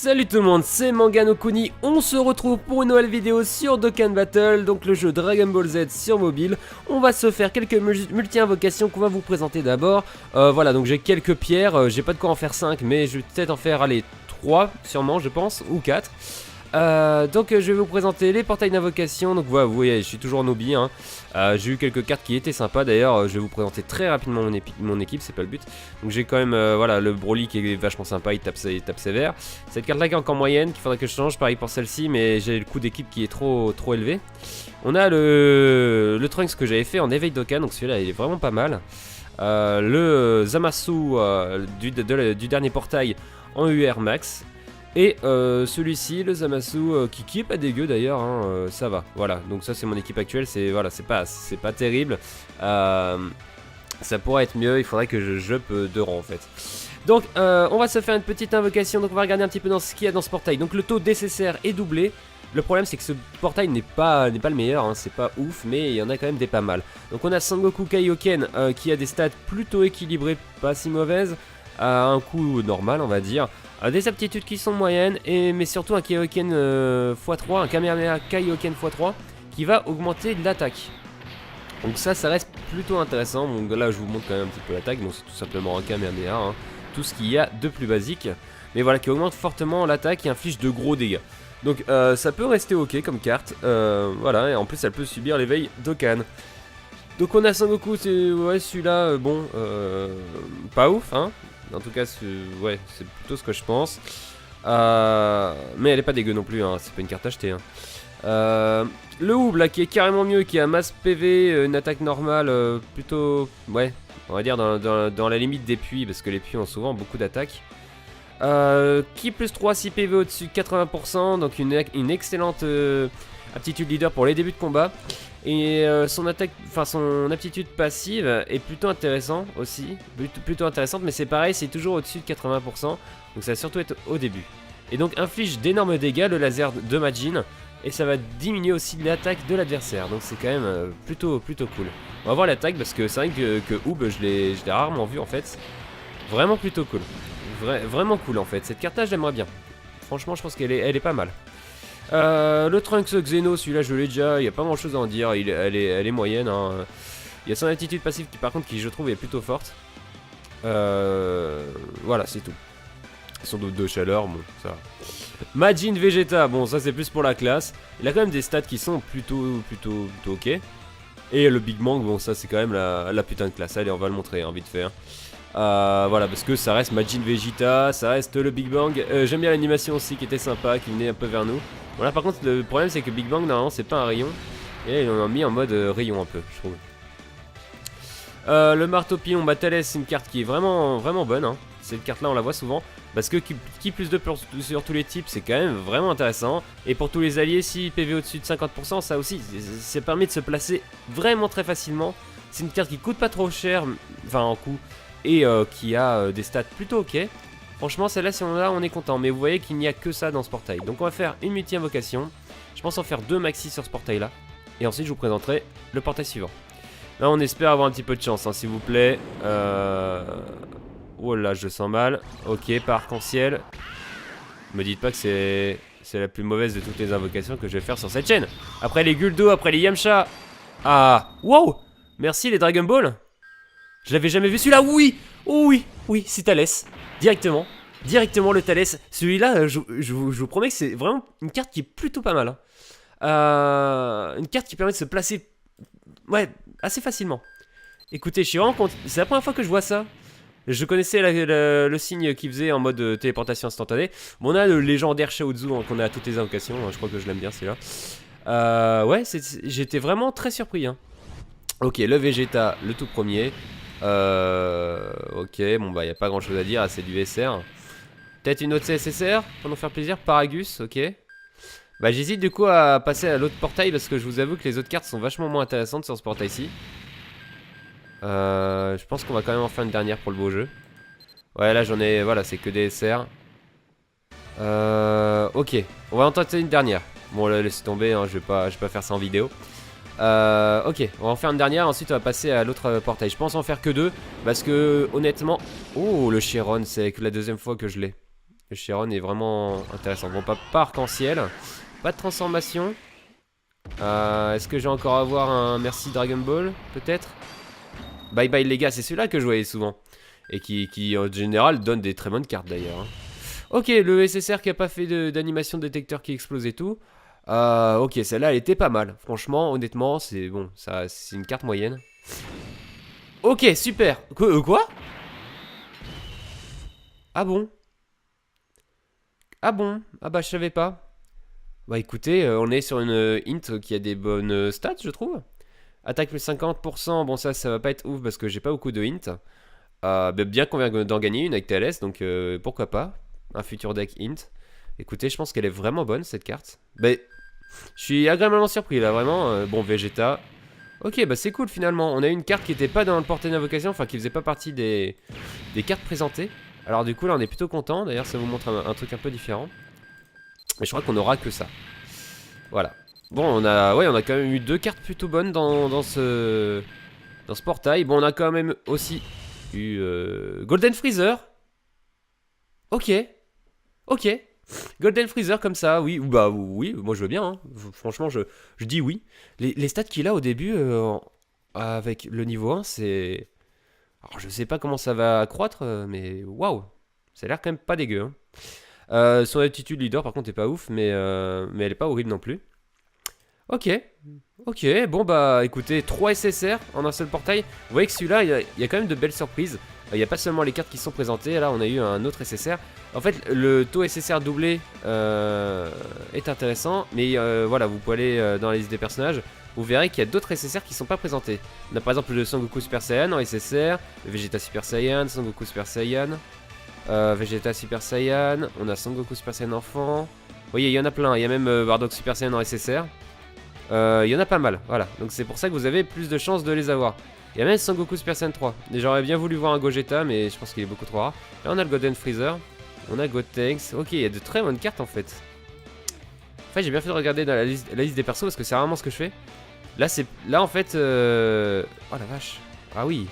Salut tout le monde, c'est Mangano Kuni, on se retrouve pour une nouvelle vidéo sur Dokkan Battle, donc le jeu Dragon Ball Z sur mobile. On va se faire quelques multi-invocations qu'on va vous présenter d'abord. Voilà, donc j'ai quelques pierres, j'ai pas de quoi en faire 5, mais je vais peut-être en faire, allez, 3 sûrement je pense, ou 4. Donc je vais vous présenter les portails d'invocation. Donc voilà, vous voyez, je suis toujours nobby, hein. J'ai eu quelques cartes qui étaient sympas d'ailleurs. Je vais vous présenter très rapidement mon équipe, c'est pas le but. Donc j'ai quand même voilà, le Broly qui est vachement sympa, il tape sévère. Cette carte là qui est encore moyenne, qu'il faudrait que je change, pareil pour celle-ci, mais j'ai le coût d'équipe qui est trop élevé. On a le Trunks que j'avais fait en éveil Dokkan, donc celui-là il est vraiment pas mal. Le Zamasu du dernier portail en UR max. Et celui-ci, le Zamasu, qui est pas dégueu d'ailleurs, hein, ça va. Voilà, donc ça c'est mon équipe actuelle, c'est voilà, c'est pas terrible. Ça pourrait être mieux, il faudrait que je jup 2 rangs en fait. Donc on va se faire une petite invocation, donc on va regarder un petit peu dans ce qu'il y a dans ce portail. Donc le taux DCSR est doublé. Le problème c'est que ce portail n'est pas le meilleur, hein, c'est pas ouf, mais il y en a quand même des pas mal. Donc on a Sangoku Kaioken qui a des stats plutôt équilibrées, pas si mauvaises, à un coût normal on va dire. Des aptitudes qui sont moyennes, mais surtout un Kaioken x3, un Kamehameha Kaioken x3 qui va augmenter l'attaque. Donc ça reste plutôt intéressant. Donc là je vous montre quand même un petit peu l'attaque, donc c'est tout simplement un Kamehameha, hein, tout ce qu'il y a de plus basique. Mais voilà, qui augmente fortement l'attaque et inflige de gros dégâts. Donc ça peut rester ok comme carte, voilà, et en plus elle peut subir l'éveil Dokkan. Donc on a Sangoku, ouais, celui-là, bon, pas ouf, hein. En tout cas, ouais, c'est plutôt ce que je pense. Mais elle est pas dégueu non plus, hein, c'est pas une carte achetée. Hein. Le Hoob là qui est carrément mieux, qui a masse PV, une attaque normale, plutôt, ouais, on va dire dans la limite des puits, parce que les puits ont souvent beaucoup d'attaques. Qui plus 3, 6 PV au-dessus de 80%, donc une excellente aptitude leader pour les débuts de combat. Et son aptitude passive est plutôt intéressante aussi, plutôt intéressante, mais c'est pareil, c'est toujours au-dessus de 80%, donc ça va surtout être au début. Et donc inflige d'énormes dégâts, le laser de Majin, et ça va diminuer aussi l'attaque de l'adversaire, donc c'est quand même plutôt cool. On va voir l'attaque parce que c'est vrai que Hoob, je l'ai rarement vu en fait, vraiment plutôt cool, vraiment cool en fait, cette carte là j'aimerais bien, franchement je pense qu'elle est pas mal. Le Trunks Xeno, celui-là je l'ai déjà, il n'y a pas grand chose à en dire, elle est moyenne, hein. Il y a son attitude passive qui par contre qui je trouve est plutôt forte. Voilà, c'est tout. Son dos de chaleur, bon ça va. Majin Vegeta, bon ça c'est plus pour la classe. Il a quand même des stats qui sont plutôt ok. Et le Big Bang, bon ça c'est quand même la putain de classe, allez on va le montrer hein, vite fait. Hein. Voilà, parce que ça reste Majin Vegeta, ça reste le Big Bang. J'aime bien l'animation aussi qui était sympa, qui venait un peu vers nous. Voilà, par contre le problème c'est que Big Bang normalement c'est pas un rayon. Et là ils l'ont mis en mode rayon un peu, je trouve. Le marteau pilon Battle, c'est une carte qui est vraiment bonne, hein. Cette carte là on la voit souvent. Parce que qui plus 2 sur tous les types c'est quand même vraiment intéressant. Et pour tous les alliés, si PV au-dessus de 50%, ça aussi ça permet de se placer vraiment très facilement. C'est une carte qui coûte pas trop cher, enfin en coût. Et qui a des stats plutôt ok. Franchement celle-là si on l'a on est content. Mais vous voyez qu'il n'y a que ça dans ce portail. Donc on va faire une multi-invocation. Je pense en faire 2 maxi sur ce portail là. Et ensuite je vous présenterai le portail suivant. Là on espère avoir un petit peu de chance hein, s'il vous plaît. Oh là je sens mal. Ok, par arc-en-ciel. Me dites pas que c'est la plus mauvaise de toutes les invocations que je vais faire sur cette chaîne. Après les Guldo, après les Yamcha. Ah, wow. Merci les Dragon Ball. Je l'avais jamais vu celui-là, oui. Oh oui, c'est Thalès. Directement le Thalès. Celui-là, je vous promets que c'est vraiment une carte qui est plutôt pas mal. Hein. Une carte qui permet de se placer, ouais, assez facilement. Écoutez, je suis vraiment content. C'est la première fois que je vois ça. Je connaissais le signe qu'il faisait en mode téléportation instantanée. Bon, on a le légendaire Shaozu hein, qu'on a à toutes les invocations. Hein, je crois que je l'aime bien, c'est là. Ouais, j'étais vraiment très surpris. Hein. Ok, le Vegeta, le tout premier. Ok, bon bah y a pas grand chose à dire, c'est du SR. Peut-être une autre CSSR pour nous faire plaisir, Paragus, ok. Bah j'hésite du coup à passer à l'autre portail parce que je vous avoue que les autres cartes sont vachement moins intéressantes sur ce portail-ci. Je pense qu'on va quand même en faire une dernière pour le beau jeu. Ouais là j'en ai, voilà c'est que des SR. Ok, on va en tenter une dernière. Bon là laissez tomber, hein, je vais pas faire ça en vidéo. Ok, on va en faire une dernière, ensuite on va passer à l'autre portail. Je pense en faire que 2, parce que honnêtement... Oh, le Chiron, c'est que la deuxième fois que je l'ai. Le Chiron est vraiment intéressant. Bon, pas arc-en-ciel. Pas de transformation. Est-ce que j'ai encore à avoir un merci Dragon Ball? Peut-être. Bye bye les gars, c'est celui-là que je voyais souvent. Et qui en général donne des très bonnes cartes d'ailleurs. Hein. Ok, le SSR qui a pas fait d'animation de détecteur qui explose et tout. Ok, celle-là elle était pas mal. Franchement, honnêtement, c'est bon, c'est une carte moyenne. Ok, super. Quoi? Ah bon? Ah bon? Ah bah je savais pas. Bah écoutez, on est sur une int qui a des bonnes stats, je trouve. Attaque plus 50%, bon ça va pas être ouf parce que j'ai pas beaucoup de int. Bah, bien qu'on vient d'en gagner une avec TLS, donc pourquoi pas. Un futur deck int. Écoutez, je pense qu'elle est vraiment bonne cette carte. Bah, je suis agréablement surpris là, vraiment. Bon, Vegeta. Ok, bah c'est cool finalement. On a eu une carte qui était pas dans le portée d'invocation, enfin qui faisait pas partie des cartes présentées. Alors du coup là on est plutôt content, d'ailleurs ça vous montre un truc un peu différent. Mais je crois qu'on aura que ça. Voilà. Bon on a quand même eu deux cartes plutôt bonnes dans ce portail. Bon on a quand même aussi eu Golden Freezer. Ok. Ok. Golden Freezer comme ça, oui. Bah oui, moi je veux bien. Hein. Franchement je dis oui. Les stats qu'il a au début avec le niveau 1 c'est... Alors je sais pas comment ça va accroître, mais waouh, ça a l'air quand même pas dégueu. Hein. Son attitude leader par contre est pas ouf, mais elle est pas horrible non plus. Ok, ok, bon bah écoutez, 3 SSR en un seul portail. Vous voyez que celui-là, il y a quand même de belles surprises. Il n'y a pas seulement les cartes qui sont présentées, là on a eu un autre SSR. En fait, le taux SSR doublé est intéressant, mais voilà, vous pouvez aller dans la liste des personnages. Vous verrez qu'il y a d'autres SSR qui sont pas présentés. On a par exemple le Son Goku Super Saiyan en SSR, le Vegeta Super Saiyan, Son Goku Super Saiyan, Vegeta Super Saiyan, on a Son Goku Super Saiyan enfant. Vous voyez, il y en a plein, il y a même Bardock Super Saiyan en SSR. Il y en a pas mal, voilà. Donc c'est pour ça que vous avez plus de chances de les avoir. Il y a même Son Goku Super Saiyan 3. Et j'aurais bien voulu voir un Gogeta, mais je pense qu'il est beaucoup trop rare. Là on a le Golden Freezer, on a Gotenks. Ok, il y a de très bonnes cartes en fait. En fait, j'ai bien fait de regarder dans la liste des persos parce que c'est rarement ce que je fais. Là en fait oh la vache. Ah oui.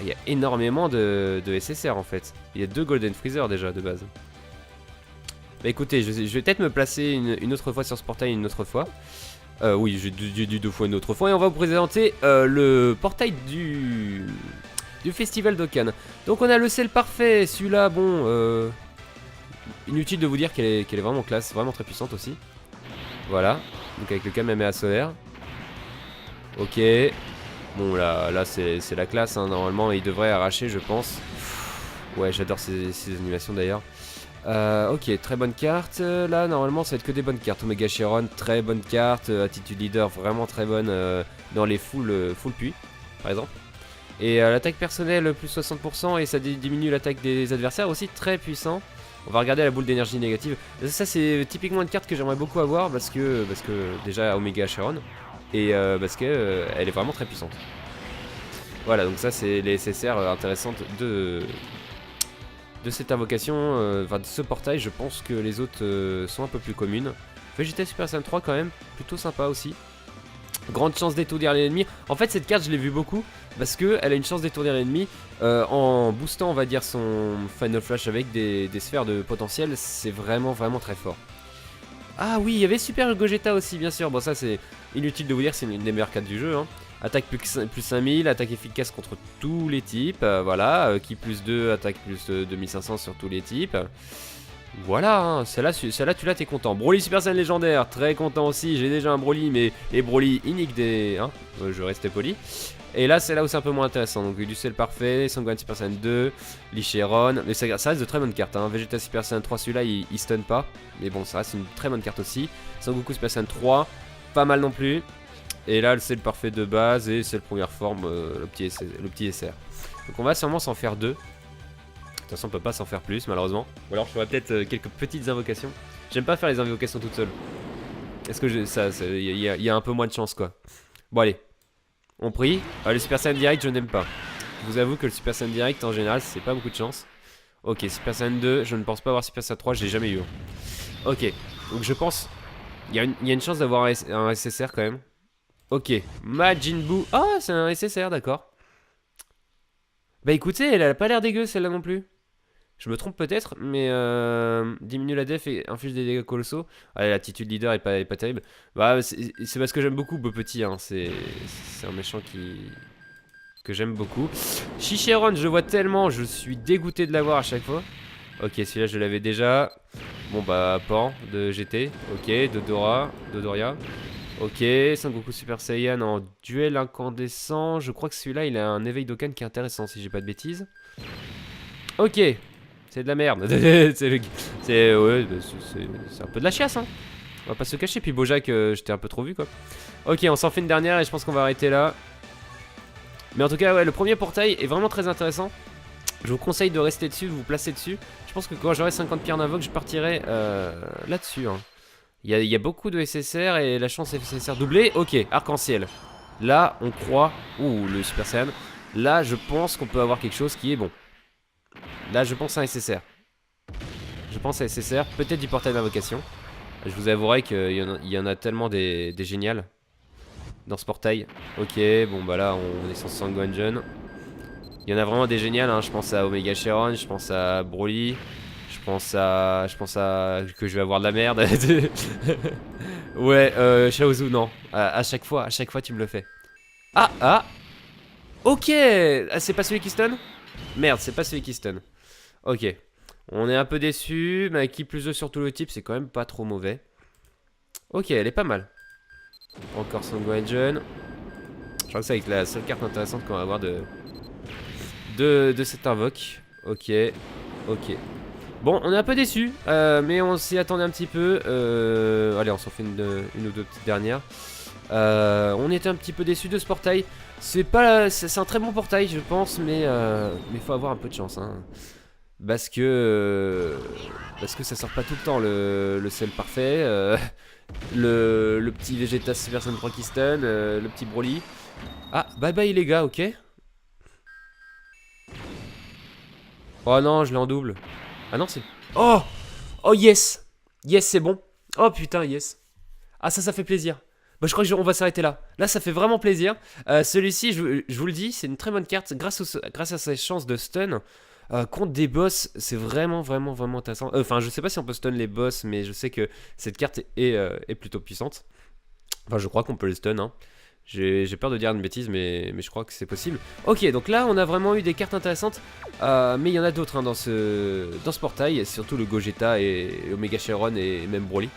Il y a énormément de SSR en fait. Il y a 2 Golden Freezer déjà de base. Bah écoutez, je vais peut-être me placer une autre fois sur ce portail une autre fois. Oui, j'ai dit 2 fois une autre fois. Et on va vous présenter le portail du festival d'Okan. Donc on a le sel parfait. Celui-là, bon, inutile de vous dire qu'elle est vraiment classe, vraiment très puissante aussi. Voilà, donc avec le Kamehameha solaire. Ok. Bon là c'est la classe, hein. Normalement il devrait arracher je pense. Ouais j'adore ces animations d'ailleurs. Ok, très bonne carte. Là normalement ça va être que des bonnes cartes. Omega Chiron, très bonne carte. Attitude leader, vraiment très bonne dans les full puits par exemple. Et l'attaque personnelle plus 60% et ça diminue l'attaque des adversaires aussi, très puissant. On va regarder la boule d'énergie négative. Ça c'est typiquement une carte que j'aimerais beaucoup avoir parce que déjà Omega Chiron et parce que elle est vraiment très puissante. Voilà, donc ça c'est les SSR intéressantes de cette invocation, enfin de ce portail. Je pense que les autres sont un peu plus communes. Vegeta Super Saiyan 3 quand même, plutôt sympa aussi. Grande chance d'étourdir l'ennemi. En fait cette carte je l'ai vue beaucoup parce qu'elle a une chance d'étourdir l'ennemi en boostant on va dire son Final Flash avec des sphères de potentiel. C'est vraiment très fort. Ah oui, il y avait Super Gogeta aussi bien sûr. Bon ça c'est inutile de vous dire, c'est une des meilleures cartes du jeu. Hein. Attaque plus 5000, attaque efficace contre tous les types. Voilà, qui plus 2, attaque plus 2500 sur tous les types. Voilà, hein, celle-là tu l'as, t'es content. Broly Super Saiyan légendaire, très content aussi. J'ai déjà un Broly, mais les Broly uniques des... Hein, je restais poli. Et là, c'est là où c'est un peu moins intéressant. Donc, du sel parfait, Sangohan Super Saiyan 2, Licheron. Mais ça reste de très bonnes cartes. Hein. Vegeta Super Saiyan 3, celui-là, il stun pas. Mais bon, ça reste une très bonne carte aussi. Sangoku Super Saiyan 3, pas mal non plus. Et là, le sel parfait de base et c'est la première forme, le petit SR. Donc, on va sûrement s'en faire 2. De toute façon on peut pas s'en faire plus malheureusement. Ou alors je ferai peut-être quelques petites invocations. J'aime pas faire les invocations toutes seules. Est-ce que il y a un peu moins de chance quoi. Bon allez. On prie. Le Super Saiyan Direct je n'aime pas. Je vous avoue que le Super Saiyan Direct en général c'est pas beaucoup de chance. Ok Super Saiyan 2 je ne pense pas avoir Super Saiyan 3, je l'ai jamais eu. Ok. Donc je pense il y a une chance d'avoir un SSR quand même. Ok. Majin Buu. Ah c'est un SSR d'accord. Bah écoutez elle a pas l'air dégueu celle-là non plus. Je me trompe peut-être, mais diminue la def et inflige des dégâts colossaux. Allez, l'attitude leader est pas terrible. Bah, c'est parce que j'aime beaucoup Beau Petit, hein. C'est un méchant que j'aime beaucoup. Chicheron, je le vois tellement, je suis dégoûté de l'avoir à chaque fois. Ok, celui-là je l'avais déjà. Bon bah, Pan de GT. Ok, Dodoria. Ok, Sengoku Super Saiyan en duel incandescent. Je crois que celui-là il a un éveil d'Okan qui est intéressant si j'ai pas de bêtises. Ok, c'est de la merde. C'est ouais, c'est un peu de la chiasse, hein. On va pas se cacher. Puis Bojack, j'étais un peu trop vu quoi. Ok, on s'en fait une dernière et je pense qu'on va arrêter là. Mais en tout cas, ouais, le premier portail est vraiment très intéressant. Je vous conseille de rester dessus, de vous placer dessus. Je pense que quand j'aurai 50 pierres d'invoque, je partirai là-dessus. Hein. Il y a beaucoup de SSR et la chance SSR doublée. Ok, arc-en-ciel. Là, on croit... Ouh, le Super Saiyan. Là, je pense qu'on peut avoir quelque chose qui est bon. Là, je pense à un SSR. Je pense à SSR, peut-être du portail d'invocation. Je vous avouerai qu'il y en a tellement des géniales dans ce portail. Ok, bon bah là, on est sur Sangohan. Il y en a vraiment des géniales, hein. Je pense à Omega Shenron, je pense à Broly, je pense à que je vais avoir de la merde. Ouais, Chaozu, non. À chaque fois tu me le fais. Ah, ok. Ah, c'est pas celui qui stun? Merde, c'est pas celui qui stun. Ok. On est un peu déçu, mais qui plus 2 sur tout le type, c'est quand même pas trop mauvais. Ok, elle est pas mal. Encore Sangohan. Je crois que c'est avec la seule carte intéressante qu'on va avoir de cet invoque. Ok. Bon, on est un peu déçu, mais on s'y attendait un petit peu. Allez, on s'en fait une ou deux petites dernières. On était un petit peu déçu de ce portail. C'est un très bon portail, je pense, mais faut avoir un peu de chance, hein. Parce que ça sort pas tout le temps le sel parfait. Le petit Vegeta Super Saiyan 3 qui stun, le petit Broly. Ah, bye bye les gars, ok. Oh non, je l'ai en double. Ah non, c'est... Oh! Oh yes! Yes, c'est bon. Oh putain, yes. Ah ça fait plaisir. Bah je crois qu'on va s'arrêter là. Là, ça fait vraiment plaisir. Celui-ci, je vous le dis, c'est une très bonne carte. Grâce à ses chances de stun, contre des boss, c'est vraiment intéressant. Enfin, je sais pas si on peut stun les boss, mais je sais que cette carte est plutôt puissante. Enfin, je crois qu'on peut les stun, hein. J'ai peur de dire une bêtise, mais je crois que c'est possible. Ok, donc là, on a vraiment eu des cartes intéressantes. Mais il y en a d'autres, hein, dans ce portail. Surtout le Gogeta et Omega Shenron et même Broly.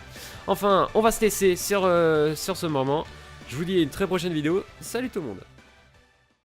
Enfin, on va se laisser sur ce moment. Je vous dis à une très prochaine vidéo. Salut tout le monde!